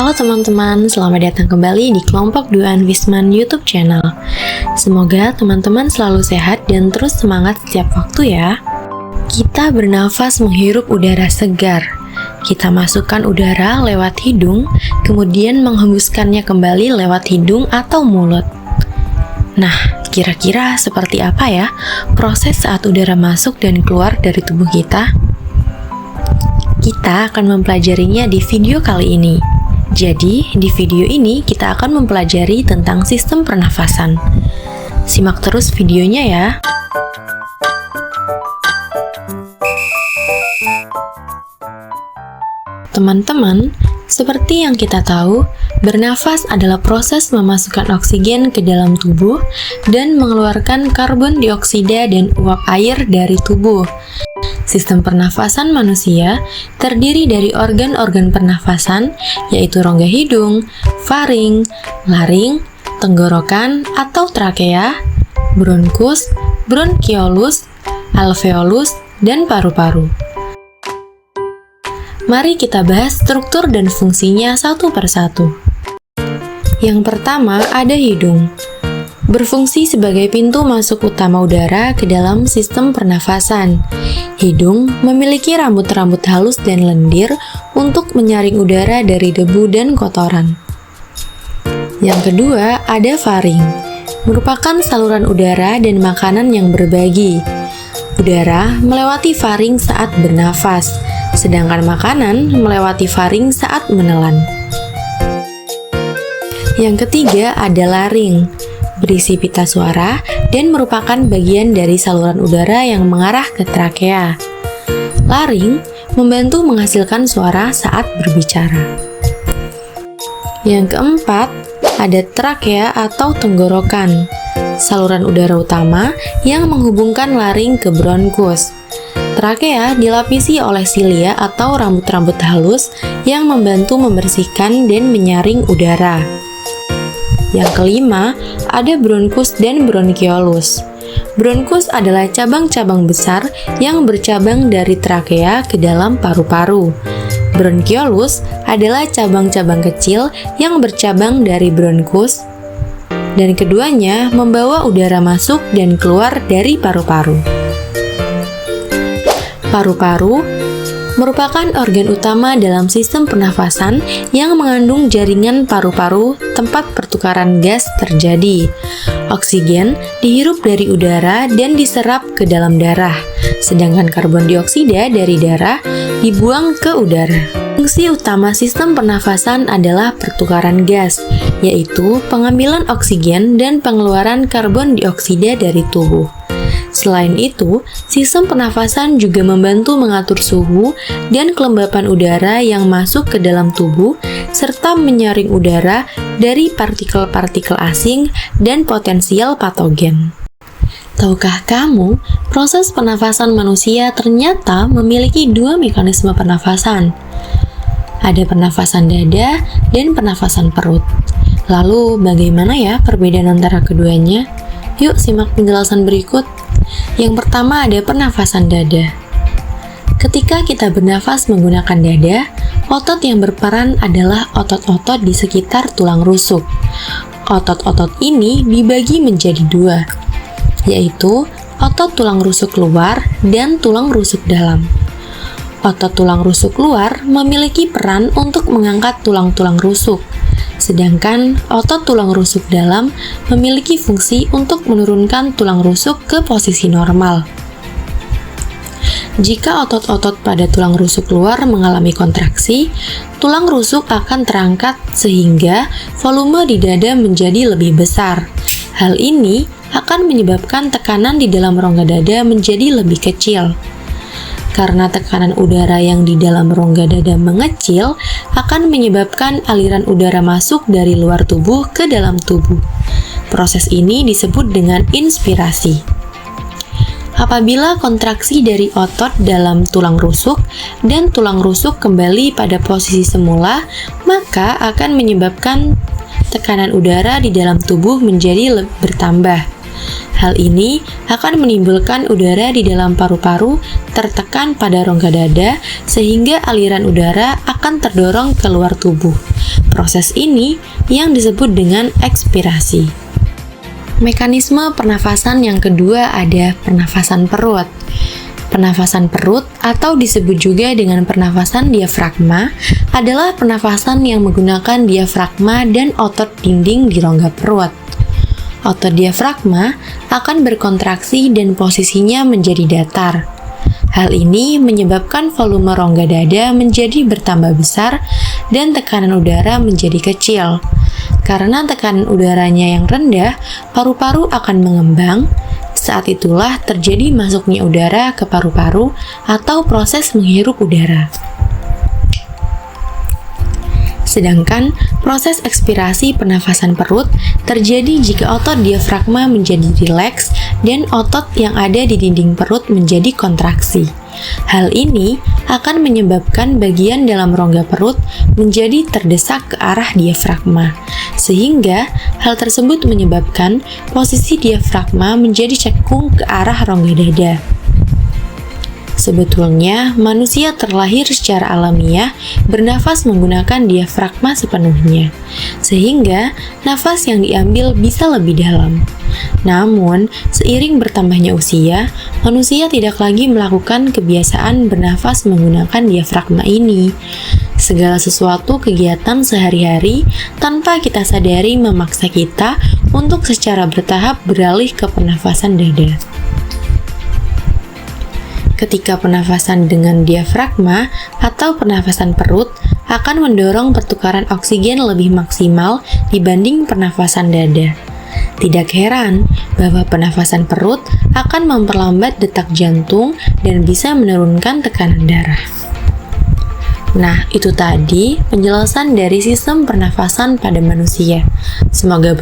Halo teman-teman, selamat datang kembali di kelompok Duaan Wisman YouTube channel. Semoga teman-teman selalu sehat dan terus semangat setiap waktu ya. Kita bernafas menghirup udara segar. Kita masukkan udara lewat hidung, kemudian menghembuskannya kembali lewat hidung atau mulut. Nah, kira-kira seperti apa ya proses saat udara masuk dan keluar dari tubuh kita? Kita akan mempelajarinya di video kali ini. Jadi, di video ini kita akan mempelajari tentang sistem pernafasan. Simak terus videonya ya. Teman-teman, seperti yang kita tahu, bernafas adalah proses memasukkan oksigen ke dalam tubuh dan mengeluarkan karbon dioksida dan uap air dari tubuh. Sistem pernafasan manusia terdiri dari organ-organ pernafasan, yaitu rongga hidung, faring, laring, tenggorokan atau trakea, bronkus, bronkiolus, alveolus, dan paru-paru. Mari kita bahas struktur dan fungsinya satu persatu. Yang pertama ada hidung. Berfungsi sebagai pintu masuk utama udara ke dalam sistem pernafasan. Hidung memiliki rambut-rambut halus dan lendir untuk menyaring udara dari debu dan kotoran. Yang kedua, ada faring. Merupakan saluran udara dan makanan yang berbagi. Udara melewati faring saat bernafas, sedangkan makanan melewati faring saat menelan. Yang ketiga, ada laring. Berisi pita suara dan merupakan bagian dari saluran udara yang mengarah ke trakea. Laring membantu menghasilkan suara saat berbicara. Yang keempat, ada trakea atau tenggorokan, saluran udara utama yang menghubungkan laring ke bronkus. Trakea dilapisi oleh silia atau rambut-rambut halus yang membantu membersihkan dan menyaring udara. Yang kelima, ada bronkus dan bronkiolus. Bronkus adalah cabang-cabang besar yang bercabang dari trakea ke dalam paru-paru. Bronkiolus adalah cabang-cabang kecil yang bercabang dari bronkus, dan keduanya membawa udara masuk dan keluar dari paru-paru. Paru-paru merupakan organ utama dalam sistem pernafasan yang mengandung jaringan paru-paru tempat pertukaran gas terjadi. Oksigen dihirup dari udara dan diserap ke dalam darah, sedangkan karbon dioksida dari darah dibuang ke udara. Fungsi utama sistem pernafasan adalah pertukaran gas, yaitu pengambilan oksigen dan pengeluaran karbon dioksida dari tubuh. Selain itu, sistem pernafasan juga membantu mengatur suhu dan kelembapan udara yang masuk ke dalam tubuh, serta menyaring udara dari partikel-partikel asing dan potensial patogen. Tahukah kamu, proses pernafasan manusia ternyata memiliki dua mekanisme pernafasan. Ada pernafasan dada dan pernafasan perut. Lalu, bagaimana ya perbedaan antara keduanya? Yuk simak penjelasan berikut. Yang pertama ada pernafasan dada. Ketika kita bernafas menggunakan dada, otot yang berperan adalah otot-otot di sekitar tulang rusuk. Otot-otot ini dibagi menjadi dua, yaitu otot tulang rusuk luar dan tulang rusuk dalam. Otot tulang rusuk luar memiliki peran untuk mengangkat tulang-tulang rusuk, sedangkan otot tulang rusuk dalam memiliki fungsi untuk menurunkan tulang rusuk ke posisi normal. Jika otot-otot pada tulang rusuk luar mengalami kontraksi, tulang rusuk akan terangkat sehingga volume di dada menjadi lebih besar. Hal ini akan menyebabkan tekanan di dalam rongga dada menjadi lebih kecil. Karena tekanan udara yang di dalam rongga dada mengecil akan menyebabkan aliran udara masuk dari luar tubuh ke dalam tubuh. Proses ini disebut dengan inspirasi. Apabila kontraksi dari otot dalam tulang rusuk dan tulang rusuk kembali pada posisi semula, maka akan menyebabkan tekanan udara di dalam tubuh menjadi bertambah. Hal ini akan menimbulkan udara di dalam paru-paru tertekan pada rongga dada sehingga aliran udara akan terdorong keluar tubuh, Proses ini yang disebut dengan ekspirasi. Mekanisme pernafasan yang kedua ada pernafasan perut. Pernafasan perut atau disebut juga dengan pernafasan diafragma adalah pernafasan yang menggunakan diafragma dan otot dinding di rongga perut. Otot diafragma akan berkontraksi dan posisinya menjadi datar. Hal ini menyebabkan volume rongga dada menjadi bertambah besar dan tekanan udara menjadi kecil. Karena tekanan udaranya yang rendah, paru-paru akan mengembang. Saat itulah terjadi masuknya udara ke paru-paru atau proses menghirup udara. Sedangkan proses ekspirasi pernafasan perut terjadi jika otot diafragma menjadi rileks dan otot yang ada di dinding perut menjadi kontraksi. Hal ini akan menyebabkan bagian dalam rongga perut menjadi terdesak ke arah diafragma, sehingga hal tersebut menyebabkan posisi diafragma menjadi cekung ke arah rongga dada. Sebetulnya, manusia terlahir secara alamiah bernafas menggunakan diafragma sepenuhnya, sehingga nafas yang diambil bisa lebih dalam. Namun, seiring bertambahnya usia, manusia tidak lagi melakukan kebiasaan bernafas menggunakan diafragma ini. Segala sesuatu kegiatan sehari-hari tanpa kita sadari memaksa kita untuk secara bertahap beralih ke pernafasan dada. Ketika pernafasan dengan diafragma atau pernafasan perut akan mendorong pertukaran oksigen lebih maksimal dibanding pernafasan dada. Tidak heran bahwa pernafasan perut akan memperlambat detak jantung dan bisa menurunkan tekanan darah. Nah, itu tadi penjelasan dari sistem pernafasan pada manusia. Semoga